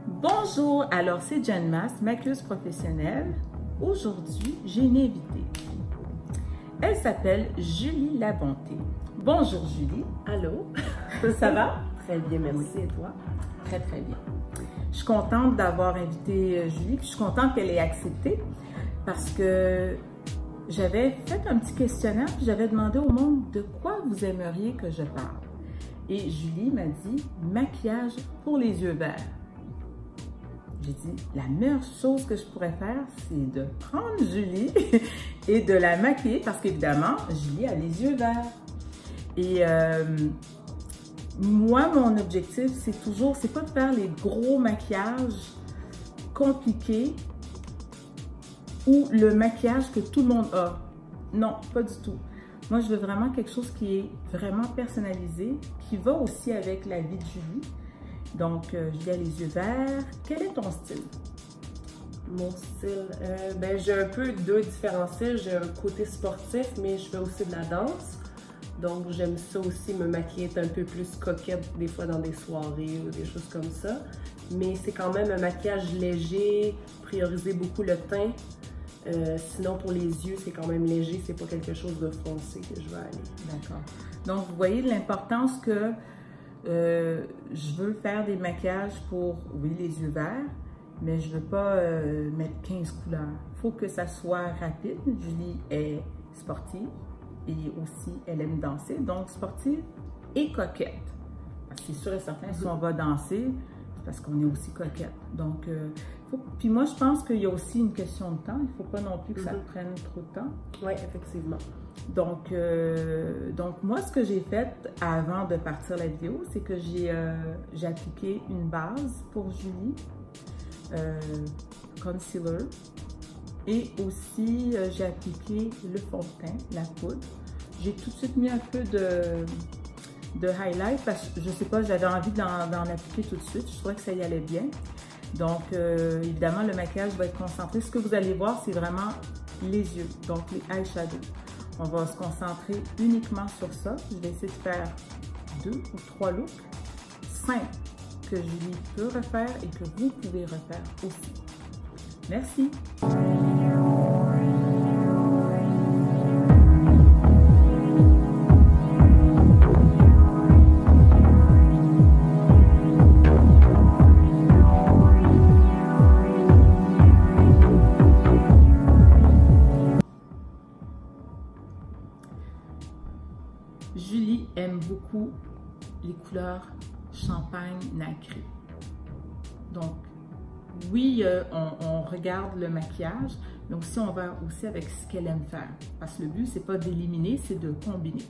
Bonjour, alors c'est Jen Mas, maquilleuse professionnelle. Aujourd'hui, j'ai une invitée. Elle s'appelle Julie Labonté. Bonjour Julie. Allô? Ça va? Très bien, merci. Et toi? Très très bien. Je suis contente d'avoir invité Julie, puis je suis contente qu'elle ait accepté parce que j'avais fait un petit questionnaire, puis j'avais demandé au monde de quoi vous aimeriez que je parle. Et Julie m'a dit maquillage pour les yeux verts. J'ai dit, la meilleure chose que je pourrais faire, c'est de prendre Julie et de la maquiller parce qu'évidemment, Julie a les yeux verts. Et moi, mon objectif, c'est pas de faire les gros maquillages compliqués ou le maquillage que tout le monde a. Non, pas du tout. Moi, je veux vraiment quelque chose qui est vraiment personnalisé, qui va aussi avec la vie de Julie. Donc, Julie a les yeux verts. Quel est ton style? Mon style, j'ai un peu deux différents styles. J'ai un côté sportif, mais je fais aussi de la danse. Donc, j'aime ça aussi, me maquiller, être un peu plus coquette, des fois dans des soirées ou des choses comme ça. Mais c'est quand même un maquillage léger, prioriser beaucoup le teint. Sinon, pour les yeux, c'est quand même léger, c'est pas quelque chose de foncé que je vais aller. D'accord. Donc, vous voyez l'importance que je veux faire des maquillages pour, oui, les yeux verts, mais je veux pas mettre 15 couleurs. Il faut que ça soit rapide. Julie est sportive et aussi, elle aime danser, donc sportive et coquette. C'est sûr et certain, si on va danser, c'est parce qu'on est aussi coquette. Donc, puis moi, je pense qu'il y a aussi une question de temps. Il ne faut pas non plus que ça prenne trop de temps. Oui, effectivement. Donc moi, ce que j'ai fait avant de partir la vidéo, c'est que j'ai appliqué une base pour Julie, concealer, et aussi j'ai appliqué le fond de teint, la poudre. J'ai tout de suite mis un peu de highlight parce que, je sais pas, j'avais envie d'en appliquer tout de suite. Je trouvais que ça y allait bien. Donc, évidemment, le maquillage va être concentré. Ce que vous allez voir, c'est vraiment les yeux, donc les eyeshadows. On va se concentrer uniquement sur ça. Je vais essayer de faire 2 ou 3 looks simples que Julie peut refaire et que vous pouvez refaire aussi. Merci! Julie aime beaucoup les couleurs champagne nacré. Donc, oui, on regarde le maquillage, mais aussi on va aussi avec ce qu'elle aime faire. Parce que le but, c'est pas d'éliminer, c'est de combiner.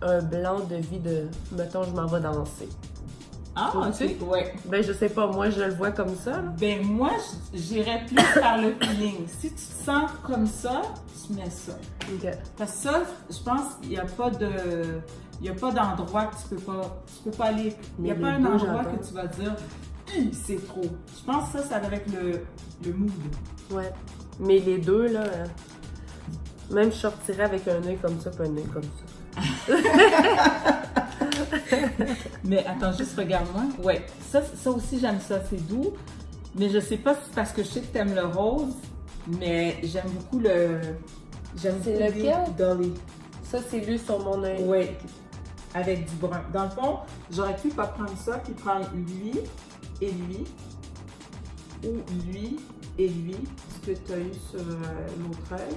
Un blanc de vie de, mettons, je m'en vais danser. Ah, ok, ouais. Ben, je sais pas, moi, je le vois comme ça. Là. Ben, moi, j'irais plus par le feeling. Si tu te sens comme ça, tu mets ça. Okay. Parce que ça, je pense qu'il n'y a pas de... Il n'y a pas d'endroit que tu peux pas aller. Il n'y a pas un endroit que tu vas dire c'est trop. Je pense que ça devrait être le mood. Ouais. Mais les deux, là, même je sortirais avec un œil comme ça, pas un œil comme ça. Mais attends, juste regarde-moi. Ouais, ça aussi j'aime ça, c'est doux. Mais je sais pas si c'est parce que je sais que t'aimes le rose, mais j'aime beaucoup le... C'est lequel? Dolly. Ça, c'est lui sur mon œil. Oui, avec du brun. Dans le fond, j'aurais pu pas prendre ça, puis prendre lui et lui, ou lui et lui, ce que tu as eu sur l'autre œil.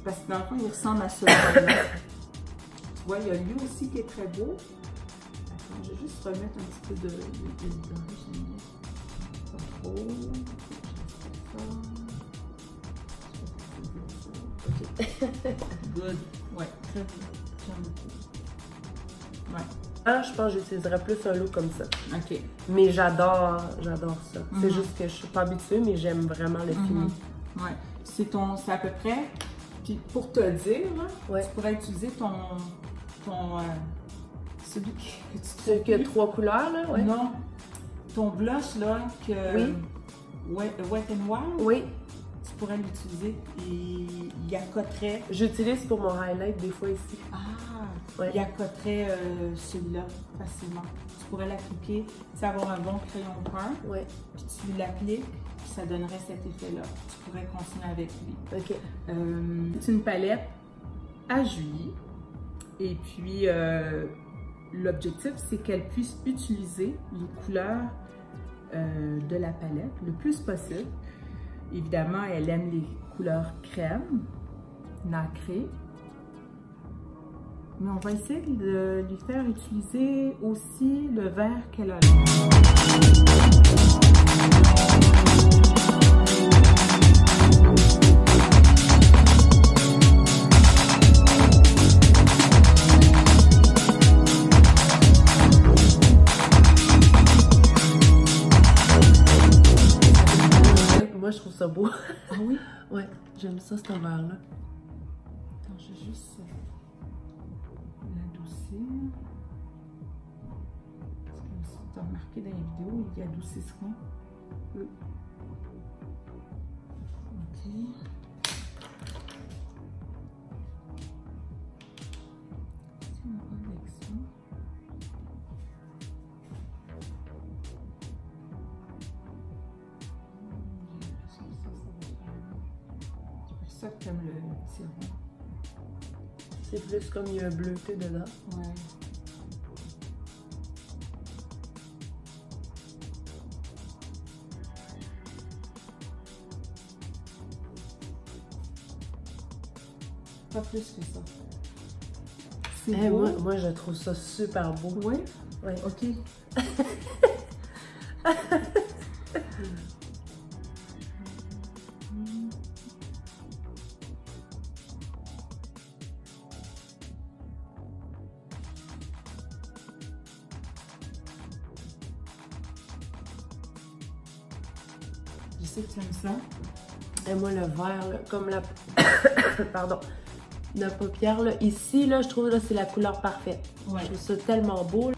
Parce que dans le fond, il ressemble à celui-là. Tu vois, il y a lui aussi qui est très beau. Attends, je vais juste remettre un petit peu de dedans. Pas trop. Ok. Good. Ouais, très bien. J'aime beaucoup. Ouais. je pense que j'utiliserais plus un look comme ça. OK. Mais j'adore ça. C'est Mhm. juste que je suis pas habituée, mais j'aime vraiment le fini. Ouais. C'est à peu près. Puis pour te dire, là, Ouais. tu pourrais utiliser celui que tu C'est que 3 couleurs, là? Ouais. Non. Ton blush, là, que. Oui. Wet and Wild, Oui. tu pourrais l'utiliser. Il accoterait. J'utilise pour mon highlight des fois ici. Ah! Ouais. Il accoterait celui-là facilement. Tu pourrais l'appliquer, tu sais, avoir un bon crayon brun, Ouais. puis tu l'appliques, puis ça donnerait cet effet-là. Tu pourrais continuer avec lui. OK. C'est une palette à Julie. Et puis, l'objectif, c'est qu'elle puisse utiliser les couleurs de la palette le plus possible. Évidemment, elle aime les couleurs crème, nacrées. Mais on va essayer de lui faire utiliser aussi le vert qu'elle a là. Moi, je trouve ça beau. Ah oui? Ouais, j'aime ça, cet vert-là. Attends, je vais juste l'adoucir. Parce que tu as remarqué dans les vidéos, il adoucisseront. OK. Si on va avec ça. C'est pour ça que tu aimes le petit rond. C'est plus comme il y a un bleuté dedans. Ouais. Pas plus que ça. C'est beau. Moi, je trouve ça super beau. Oui? Ouais. OK. Je sais que tu aimes ça. Et moi, le vert, là, comme la... Pardon. La paupière, là, ici, là, je trouve que c'est la couleur parfaite. Ouais. Je trouve ça tellement beau. Là.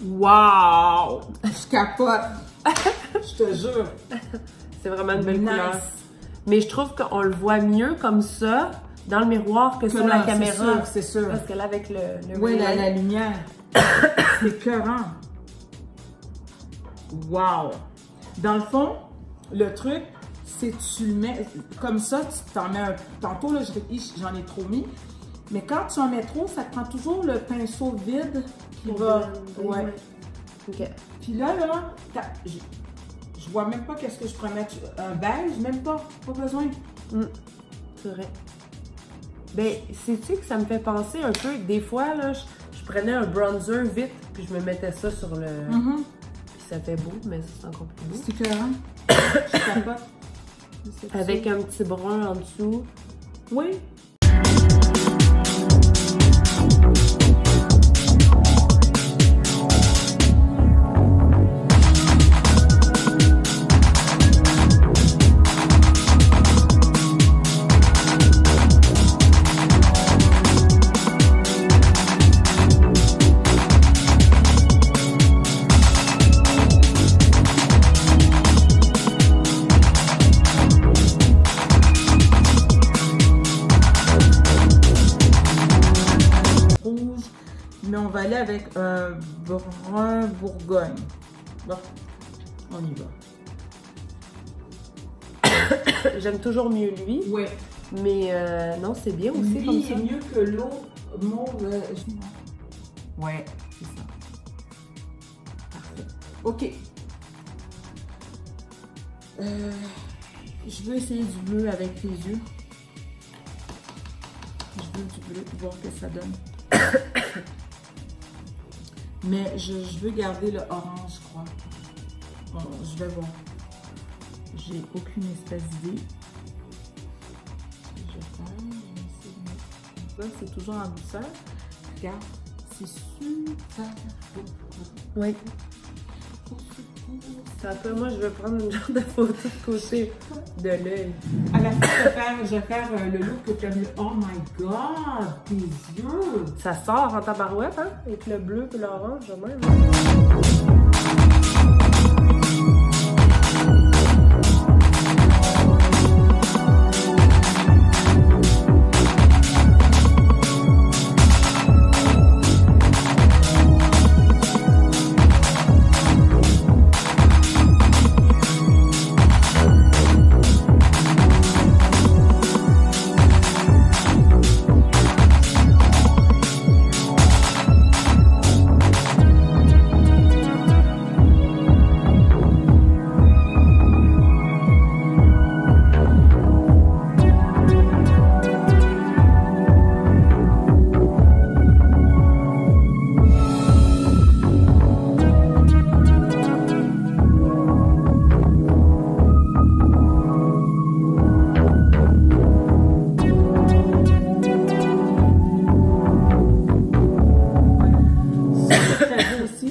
Wow! Je capote! Je te jure! C'est vraiment une belle Nice. couleur. Mais je trouve qu'on le voit mieux comme ça, dans le miroir, que sur la caméra. C'est sûr. Parce que là, avec le Oui, ring light, la lumière. C'est écœurant. Wow! Dans le fond, le truc, c'est que tu le mets comme ça, tu t'en mets un. Tantôt, là, j'en ai trop mis. Mais quand tu en mets trop, ça te prend toujours le pinceau vide qui pour va. blender, Ouais. ouais. OK. Puis là, je vois même pas qu'est-ce que je pourrais mettre. Un beige, même pas. Pas besoin. C'est vrai. Ben, sais-tu que ça me fait penser un peu, des fois, là, je prenais un bronzer vite, puis je me mettais ça sur le... Puis ça fait beau, mais c'est encore plus beau. C'est écœurant. Je capote. Avec un petit brun en dessous. Oui. avec un brun Bourgogne. Bon, on y va. J'aime toujours mieux lui. Ouais. Mais non, c'est bien aussi Lui comme ça. est mieux que l'autre mauve. Ouais, c'est ça. Parfait. OK. Je veux essayer du bleu avec les yeux. Je veux du bleu, voir ce que ça donne. Mais je veux garder le orange, je crois. Bon, je vais voir. J'ai aucune espèce d'idée. Je vais essayer de mettre ça. C'est toujours en douceur. Regarde, c'est super beau. Oui. Après, moi, je vais prendre une genre de photo de côté de l'œil. À la fin, je vais faire le look que tu as vu. Oh my god, tes yeux! Ça sort en tabarouette, hein? Avec le bleu et l'orange, même.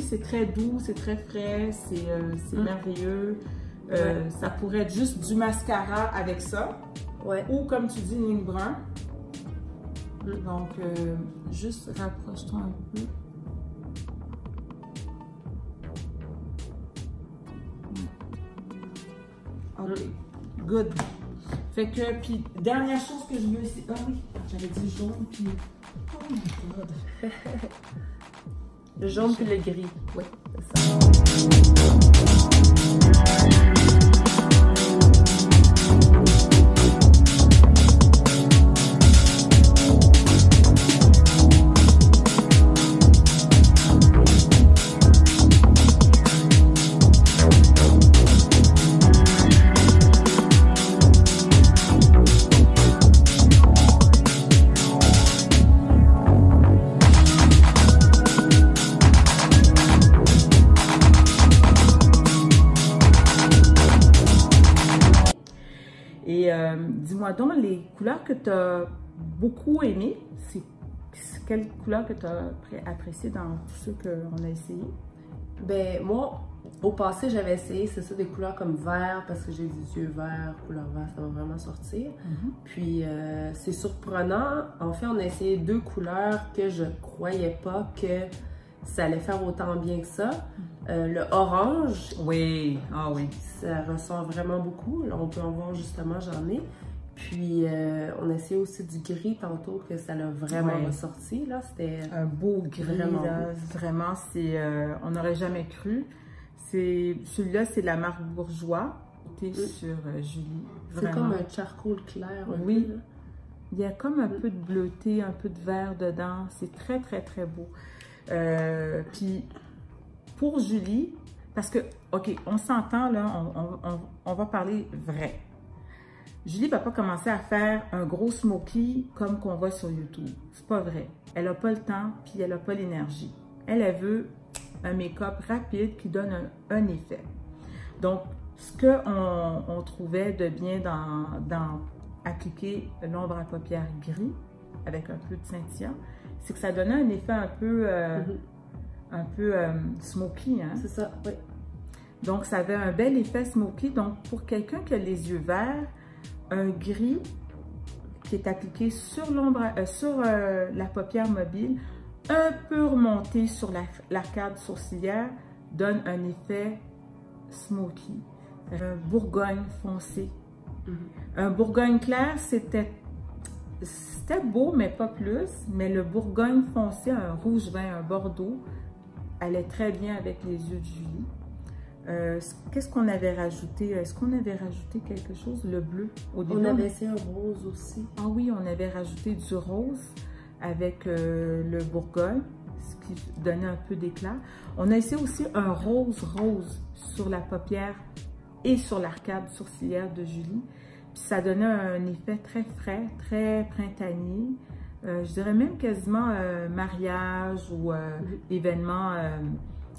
C'est très doux, c'est très frais, c'est merveilleux. Ça pourrait être juste du mascara avec ça. Ouais. Ou comme tu dis, une ligne brun. Donc, juste rapproche-toi un peu. Ok, good. Fait que, puis, dernière chose que je veux, c'est... Ah oui, j'avais dit jaune, puis... Oh my god! Le jaune puis le gris. Oui, c'est ça. Et dis-moi donc, les couleurs que tu as beaucoup aimées, c'est quelle couleur que tu as appréciée dans tous ceux qu'on a essayé? Ben moi, au passé, j'avais essayé, c'est ça, des couleurs comme vert, parce que j'ai des yeux verts, couleur vert, ça va vraiment sortir. Puis c'est surprenant. En fait, on a essayé deux couleurs que je croyais pas que ça allait faire autant bien que ça. Le orange, oui, ah oui, ça ressort vraiment beaucoup. Là, on peut en voir justement, j'en ai. Puis on a essayé aussi du gris tantôt, que ça l'a vraiment ressorti. Là, c'était un beau gris, vraiment là. beau. Vraiment, c'est, on n'aurait jamais cru. Celui-là, c'est la marque Bourjois, sur Julie. C'est comme un charcoal clair. Oui, il y a comme un peu de bleuté, un peu de vert dedans. C'est très, très, très beau. Puis, pour Julie, parce que, OK, on s'entend là, on va parler vrai. Julie ne va pas commencer à faire un gros smoky comme qu'on voit sur YouTube. C'est pas vrai. Elle n'a pas le temps, puis elle n'a pas l'énergie. Elle veut un make-up rapide qui donne un effet. Donc, ce qu'on trouvait de bien dans appliquer l'ombre à paupières gris avec un peu de scintillant, c'est que ça donnait un effet un peu smoky. Hein? C'est ça, oui. Donc, ça avait un bel effet smoky. Donc, pour quelqu'un qui a les yeux verts, un gris qui est appliqué sur l'ombre, sur la paupière mobile, un peu remonté sur l'arcade sourcilière, donne un effet smoky. Un bourgogne foncé. Un bourgogne clair, c'était c'était beau, mais pas plus. Mais le Bourgogne foncé, un rouge vin, un Bordeaux, allait très bien avec les yeux de Julie. Qu'est-ce qu'on avait rajouté? Est-ce qu'on avait rajouté quelque chose? Le bleu. Au début, on avait essayé un rose aussi. Ah oui, on avait rajouté du rose avec le Bourgogne, ce qui donnait un peu d'éclat. On a essayé aussi un rose sur la paupière et sur l'arcade sourcilière de Julie. Puis ça donnait un effet très frais, très printanier. Je dirais même quasiment mariage ou événements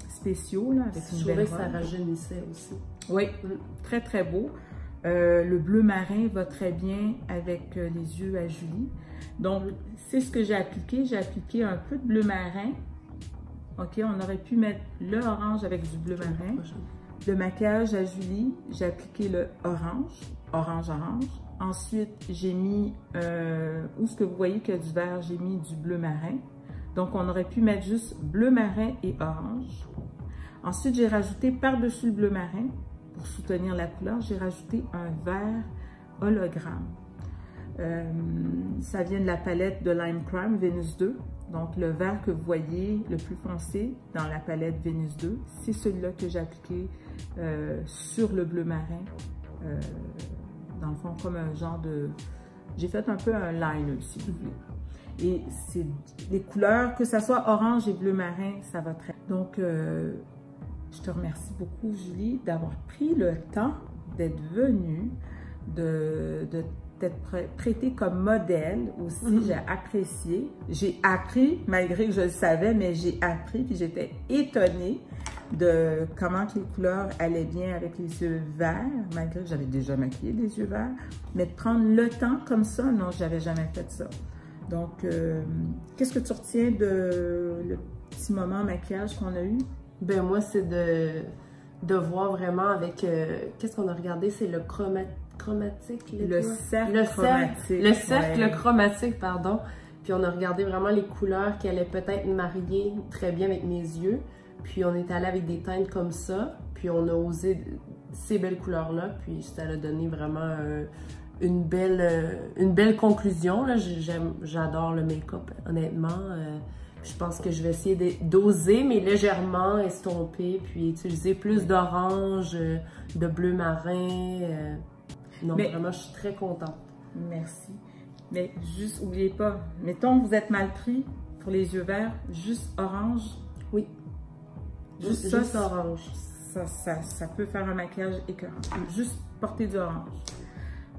spéciaux là, avec une belle robe. Ça rajeunissait aussi. Oui, très très beau. Le bleu marin va très bien avec les yeux à Julie. Donc, c'est ce que j'ai appliqué. J'ai appliqué un peu de bleu marin. OK, on aurait pu mettre le orange avec du bleu marin. Le maquillage à Julie, j'ai appliqué le orange. Ensuite, j'ai mis, où est-ce que vous voyez qu'il y a du vert, j'ai mis du bleu marin. Donc, on aurait pu mettre juste bleu marin et orange. Ensuite, j'ai rajouté par-dessus le bleu marin, pour soutenir la couleur, j'ai rajouté un vert hologramme. Ça vient de la palette de Lime Crime Venus 2. Donc, le vert que vous voyez le plus foncé dans la palette Venus 2, c'est celui-là que j'ai appliqué sur le bleu marin. Dans le fond, comme un genre de... J'ai fait un peu un liner, si vous voulez. Et c'est les couleurs, que ce soit orange et bleu marin, ça va très bien. Donc, je te remercie beaucoup, Julie, d'avoir pris le temps d'être venue, d'être prêtée comme modèle aussi. J'ai apprécié. J'ai appris, malgré que je le savais, mais j'ai appris, puis j'étais étonnée de comment que les couleurs allaient bien avec les yeux verts, malgré que j'avais déjà maquillé des yeux verts. Mais de prendre le temps comme ça, non, j'avais jamais fait ça. Donc, qu'est-ce que tu retiens de le petit moment maquillage qu'on a eu? Ben moi, c'est de voir vraiment avec... qu'est-ce qu'on a regardé? C'est le chromatique. Le cercle chromatique. Le cercle chromatique, pardon. Puis on a regardé vraiment les couleurs qui allaient peut-être marier très bien avec mes yeux. Puis on est allé avec des teintes comme ça. Puis on a osé ces belles couleurs-là. Puis ça a donné vraiment une belle conclusion. J'adore le make-up, honnêtement. Je pense que je vais essayer d'oser, mais légèrement estomper, puis utiliser plus d'orange, de bleu marin. Non, vraiment, je suis très contente. Merci. Mais juste, n'oubliez pas, mettons que vous êtes mal pris pour les yeux verts, juste orange. Oui. Juste orange. Ça peut faire un maquillage écœurant. Juste porter du orange.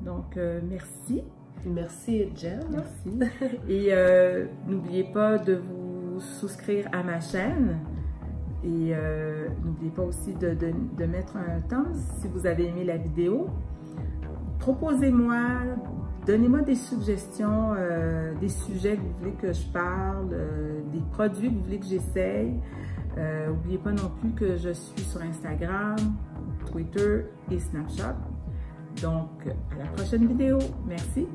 Donc, merci. Merci, Jen. Merci. Et n'oubliez pas de vous souscrire à ma chaîne. Et n'oubliez pas aussi de mettre un thumbs si vous avez aimé la vidéo. Proposez-moi, donnez-moi des suggestions, des sujets que vous voulez que je parle, des produits que vous voulez que j'essaye. N'oubliez pas non plus que je suis sur Instagram, Twitter et Snapchat. Donc, à la prochaine vidéo. Merci.